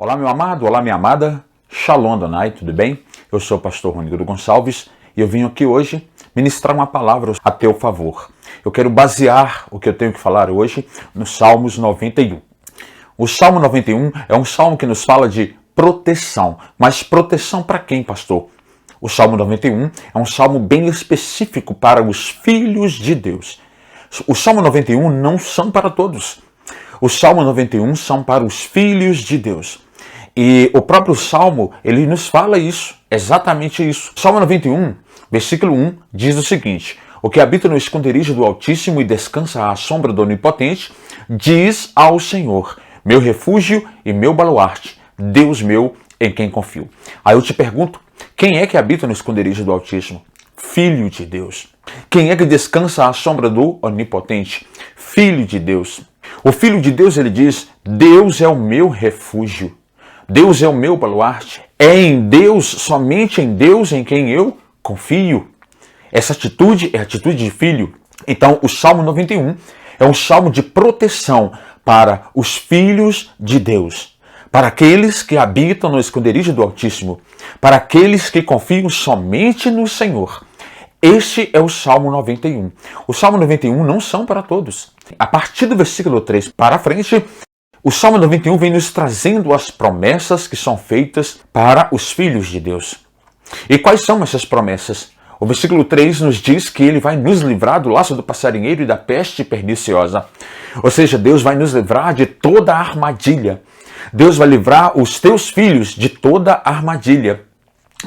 Olá, meu amado, olá, minha amada, Shalom Adonai, tudo bem? Eu sou o pastor Rônigo Gonçalves e eu vim aqui hoje ministrar uma palavra a teu favor. Eu quero basear o que eu tenho que falar hoje no Salmos 91. O Salmo 91 é um salmo que nos fala de proteção, mas proteção para quem, pastor? O Salmo 91 é um salmo bem específico para os filhos de Deus. O Salmo 91 não são para todos. O Salmo 91 são para os filhos de Deus. E o próprio Salmo, ele nos fala isso, exatamente isso. Salmo 91, versículo 1, diz o seguinte: o que habita no esconderijo do Altíssimo e descansa à sombra do Onipotente, diz ao Senhor, meu refúgio e meu baluarte, Deus meu em quem confio. Aí eu te pergunto, quem é que habita no esconderijo do Altíssimo? Filho de Deus. Quem é que descansa à sombra do Onipotente? Filho de Deus. O Filho de Deus, ele diz, Deus é o meu refúgio. Deus é o meu baluarte. É em Deus, somente em Deus em quem eu confio. Essa atitude é a atitude de filho. Então, o Salmo 91 é um salmo de proteção para os filhos de Deus, para aqueles que habitam no esconderijo do Altíssimo, para aqueles que confiam somente no Senhor. Este é o Salmo 91. O Salmo 91 não são para todos. A partir do versículo 3 para frente, o Salmo 91 vem nos trazendo as promessas que são feitas para os filhos de Deus. E quais são essas promessas? O versículo 3 nos diz que ele vai nos livrar do laço do passarinheiro e da peste perniciosa. Ou seja, Deus vai nos livrar de toda a armadilha. Deus vai livrar os teus filhos de toda a armadilha.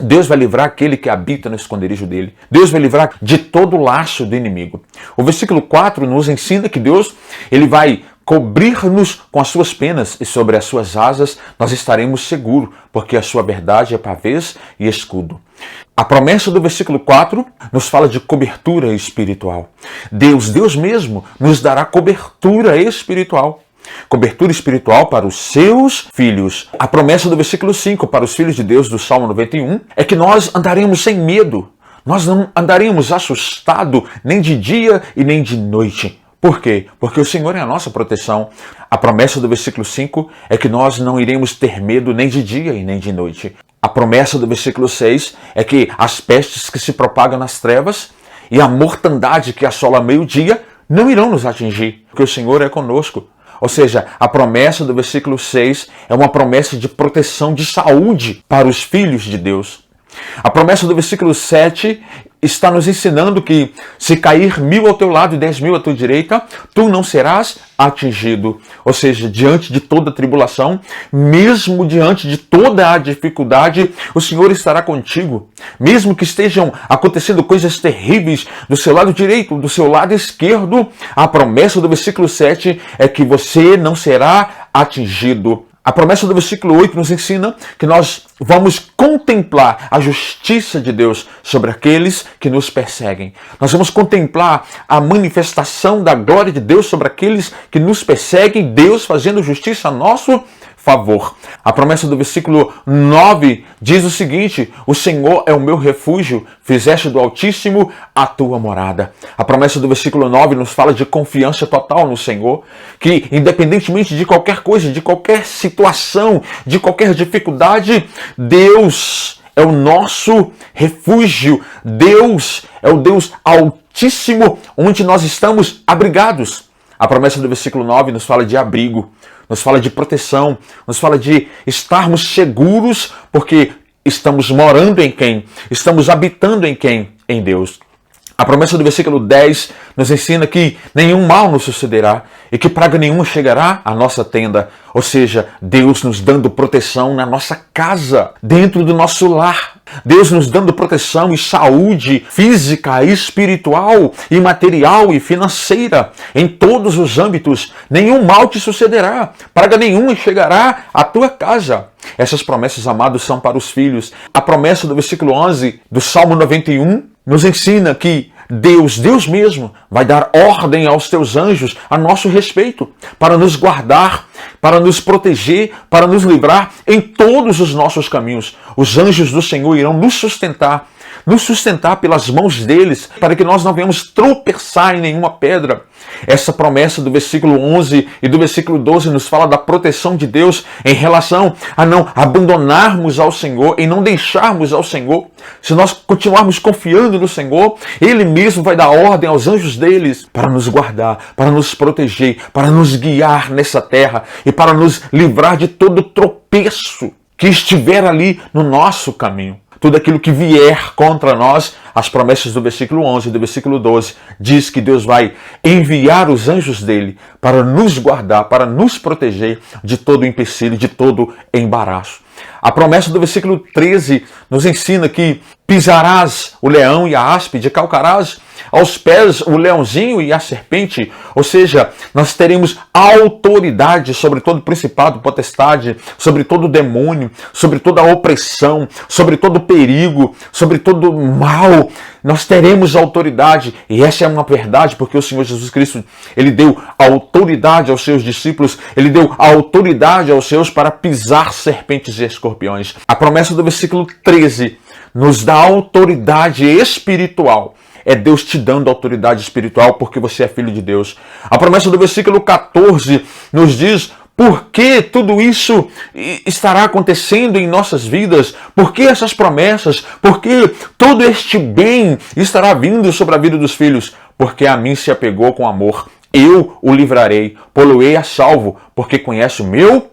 Deus vai livrar aquele que habita no esconderijo dele. Deus vai livrar de todo o laço do inimigo. O versículo 4 nos ensina que Deus ele vai cobrir-nos com as suas penas e sobre as suas asas nós estaremos seguros, porque a sua verdade é pavês e escudo. A promessa do versículo 4 nos fala de cobertura espiritual. Deus mesmo nos dará cobertura espiritual. Cobertura espiritual para os seus filhos. A promessa do versículo 5 para os filhos de Deus do Salmo 91 é que nós andaremos sem medo. Nós não andaremos assustados nem de dia e nem de noite. Por quê? Porque o Senhor é a nossa proteção. A promessa do versículo 5 é que nós não iremos ter medo nem de dia e nem de noite. A promessa do versículo 6 é que as pestes que se propagam nas trevas e a mortandade que assola meio-dia não irão nos atingir, porque o Senhor é conosco. Ou seja, a promessa do versículo 6 é uma promessa de proteção de saúde para os filhos de Deus. A promessa do versículo 7 está nos ensinando que se cair 1.000 ao teu lado e 10.000 à tua direita, tu não serás atingido. Ou seja, diante de toda a tribulação, mesmo diante de toda a dificuldade, o Senhor estará contigo. Mesmo que estejam acontecendo coisas terríveis do seu lado direito, do seu lado esquerdo, a promessa do versículo 7 é que você não será atingido. A promessa do versículo 8 nos ensina que nós vamos contemplar a justiça de Deus sobre aqueles que nos perseguem. Nós vamos contemplar a manifestação da glória de Deus sobre aqueles que nos perseguem, Deus fazendo justiça a nosso favor. A promessa do versículo 9 diz o seguinte: o Senhor é o meu refúgio, fizeste do Altíssimo a tua morada. A promessa do versículo 9 nos fala de confiança total no Senhor, que independentemente de qualquer coisa, de qualquer situação, de qualquer dificuldade, Deus é o nosso refúgio. Deus é o Deus Altíssimo, onde nós estamos abrigados. A promessa do versículo 9 nos fala de abrigo, nos fala de proteção, nos fala de estarmos seguros, porque estamos morando em quem? Estamos habitando em quem? Em Deus. A promessa do versículo 10 nos ensina que nenhum mal nos sucederá e que praga nenhuma chegará à nossa tenda. Ou seja, Deus nos dando proteção na nossa casa, dentro do nosso lar. Deus nos dando proteção e saúde física, espiritual, e material e financeira. Em todos os âmbitos, nenhum mal te sucederá, praga nenhuma chegará à tua casa. Essas promessas, amados, são para os filhos. A promessa do versículo 11 do Salmo 91 nos ensina que Deus mesmo, vai dar ordem aos teus anjos a nosso respeito, para nos guardar, para nos proteger, para nos livrar em todos os nossos caminhos. Os anjos do Senhor irão nos sustentar nos sustentar pelas mãos deles, para que nós não venhamos tropeçar em nenhuma pedra. Essa promessa do versículo 11 e do versículo 12 nos fala da proteção de Deus em relação a não abandonarmos ao Senhor e não deixarmos ao Senhor. Se nós continuarmos confiando no Senhor, Ele mesmo vai dar ordem aos anjos deles para nos guardar, para nos proteger, para nos guiar nessa terra e para nos livrar de todo tropeço que estiver ali no nosso caminho. Tudo aquilo que vier contra nós, as promessas do versículo 11 e do versículo 12 diz que Deus vai enviar os anjos dele para nos guardar, para nos proteger de todo empecilho, de todo embaraço. A promessa do versículo 13 nos ensina que pisarás o leão e a áspide, calcarás aos pés o leãozinho e a serpente, ou seja, nós teremos autoridade sobre todo principado, potestade, sobre todo demônio, sobre toda opressão, sobre todo perigo, sobre todo mal. Nós teremos autoridade, e essa é uma verdade, porque o Senhor Jesus Cristo, Ele deu autoridade aos seus discípulos, Ele deu autoridade aos seus para pisar serpentes e escorpiões. A promessa do versículo 13 nos dá autoridade espiritual. É Deus te dando autoridade espiritual porque você é filho de Deus. A promessa do versículo 14 nos diz: por que tudo isso estará acontecendo em nossas vidas? Por que essas promessas? Por que todo este bem estará vindo sobre a vida dos filhos? Porque a mim se apegou com amor. Eu o livrarei, pô-lo-ei a salvo, porque conhece o meu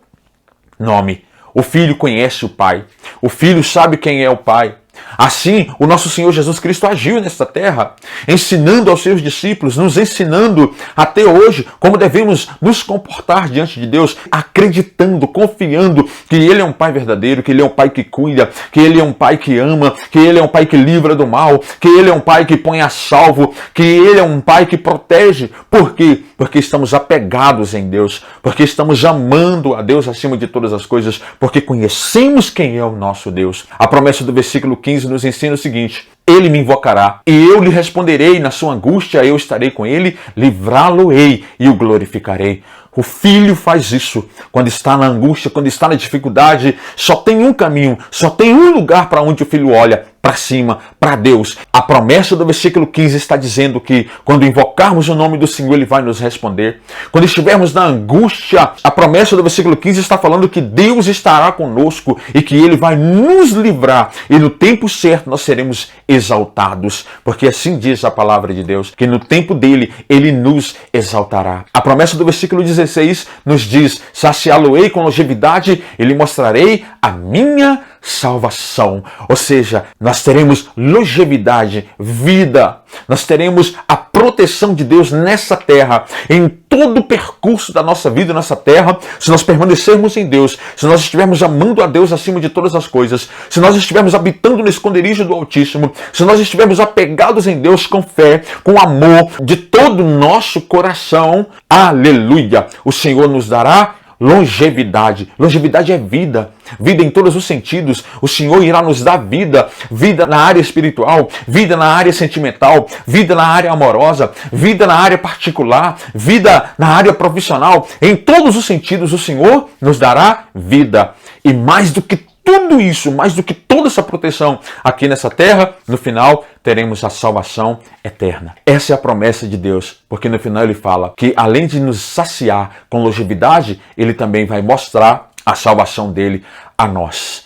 nome. O filho conhece o pai. O filho sabe quem é o pai. Assim, o nosso Senhor Jesus Cristo agiu nesta terra, ensinando aos seus discípulos, nos ensinando até hoje como devemos nos comportar diante de Deus, acreditando, confiando que Ele é um Pai verdadeiro, que Ele é um Pai que cuida, que Ele é um Pai que ama, que Ele é um Pai que livra do mal, que Ele é um Pai que põe a salvo, que Ele é um Pai que protege. Por quê? Porque estamos apegados em Deus, porque estamos amando a Deus acima de todas as coisas, porque conhecemos quem é o nosso Deus. A promessa do versículo 15 nos ensina o seguinte: Ele me invocará, e eu lhe responderei, na sua angústia eu estarei com ele, livrá-lo-ei e o glorificarei. O filho faz isso quando está na angústia, quando está na dificuldade. Só tem um caminho, só tem um lugar para onde o filho olha: para cima, para Deus. A promessa do versículo 15 está dizendo que quando invocarmos o nome do Senhor, Ele vai nos responder. Quando estivermos na angústia, a promessa do versículo 15 está falando que Deus estará conosco e que Ele vai nos livrar. E no tempo certo nós seremos exaltados. Porque assim diz a palavra de Deus, que no tempo dele, Ele nos exaltará. A promessa do versículo 16 nos diz: saciá-lo-ei com longevidade e lhe mostrarei a minha salvação. Ou seja, nós teremos longevidade, vida. Nós teremos a proteção de Deus nessa terra, em todo o percurso da nossa vida nessa terra, se nós permanecermos em Deus, se nós estivermos amando a Deus acima de todas as coisas, se nós estivermos habitando no esconderijo do Altíssimo, se nós estivermos apegados em Deus com fé, com amor, de todo o nosso coração, aleluia, o Senhor nos dará longevidade. Longevidade é vida. Vida em todos os sentidos. O Senhor irá nos dar vida. Vida na área espiritual, vida na área sentimental, vida na área amorosa, vida na área particular, vida na área profissional. Em todos os sentidos o Senhor nos dará vida. E mais do que tudo isso, mais do que toda essa proteção aqui nessa terra, no final teremos a salvação eterna. Essa é a promessa de Deus, porque no final Ele fala que além de nos saciar com longevidade, Ele também vai mostrar a salvação dele a nós.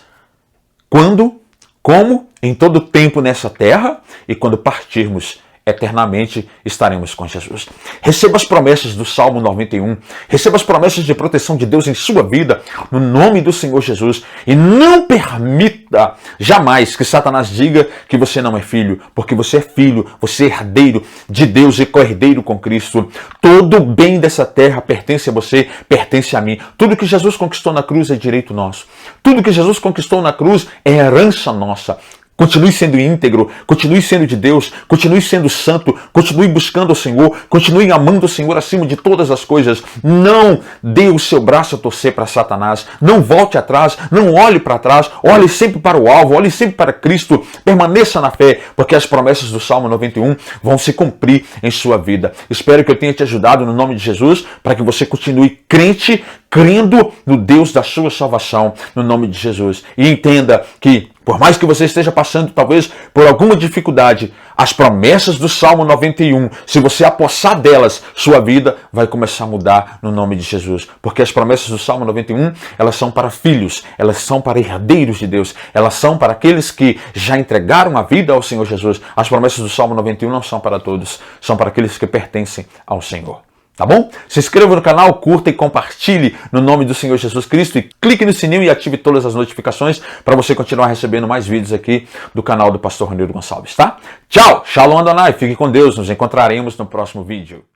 Quando? Como? Em todo tempo nessa terra, e quando partirmos, eternamente estaremos com Jesus. Receba as promessas do Salmo 91, receba as promessas de proteção de Deus em sua vida, no nome do Senhor Jesus, e não permita jamais que Satanás diga que você não é filho, porque você é filho, você é herdeiro de Deus e co-herdeiro com Cristo. Todo o bem dessa terra pertence a você, pertence a mim. Tudo que Jesus conquistou na cruz é direito nosso. Tudo que Jesus conquistou na cruz é herança nossa. Continue sendo íntegro, continue sendo de Deus, continue sendo santo, continue buscando o Senhor, continue amando o Senhor acima de todas as coisas. Não dê o seu braço a torcer para Satanás, não volte atrás, não olhe para trás, olhe sempre para o alvo, olhe sempre para Cristo, permaneça na fé, porque as promessas do Salmo 91 vão se cumprir em sua vida. Espero que eu tenha te ajudado no nome de Jesus, para que você continue crente, crendo no Deus da sua salvação, no nome de Jesus. E entenda que Por mais que você esteja passando, talvez, por alguma dificuldade, as promessas do Salmo 91, se você apossar delas, sua vida vai começar a mudar no nome de Jesus. Porque as promessas do Salmo 91, elas são para filhos, elas são para herdeiros de Deus, elas são para aqueles que já entregaram a vida ao Senhor Jesus. As promessas do Salmo 91 não são para todos, são para aqueles que pertencem ao Senhor. Tá bom? Se inscreva no canal, curta e compartilhe no nome do Senhor Jesus Cristo e clique no sininho e ative todas as notificações para você continuar recebendo mais vídeos aqui do canal do Pastor Ronildo Gonçalves, tá? Tchau! Shalom Adonai! Fique com Deus, nos encontraremos no próximo vídeo.